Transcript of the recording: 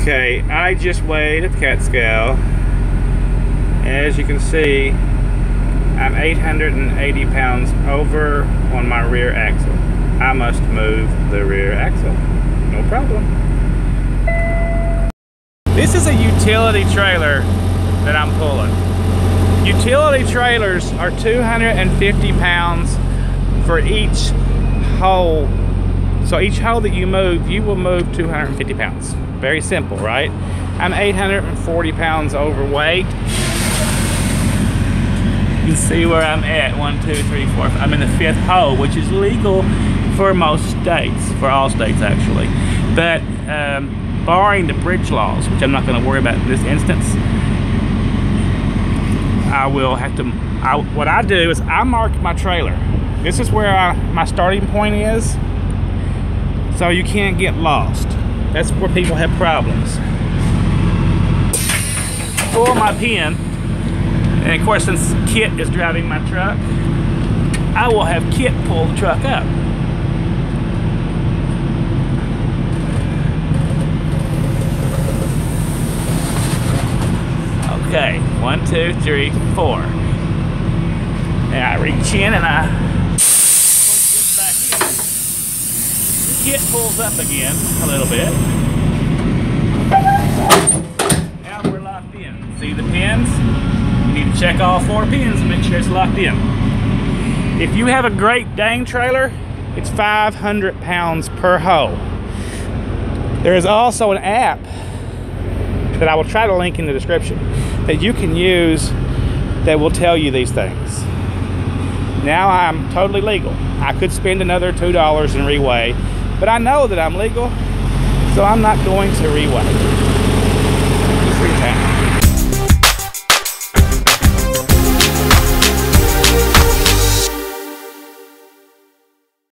Okay, I just weighed at the cat scale. As you can see, I'm 880 pounds over on my rear axle. I must move the rear axle. No problem. This is a utility trailer that I'm pulling. Utility trailers are 250 pounds for each hole. So each hole that you move, you will move 250 pounds. Very simple, right? I'm 840 pounds overweight. You can see where I'm at. 1, 2, 3, 4. I'm in the 5th hole, which is legal for most states, for all states actually. But barring the bridge laws, which I'm not going to worry about in this instance, I will have to. What I do is I mark my trailer. This is where my starting point is, so you can't get lost. That's where people have problems. Pull my pin, and of course, since Kit is driving my truck, I will have Kit pull the truck up. Okay, 1, 2, 3, 4. Now I reach in and I push this back in. Kit pulls up again a little bit. Now we're locked in. See the pins? You need to check all 4 pins and make sure it's locked in. If you have a Great Dane trailer, it's 500 pounds per hole. There is also an app that I will try to link in the description that you can use that will tell you these things. Now I'm totally legal. I could spend another $2 and reweigh, but I know that I'm legal, so I'm not going to reweigh.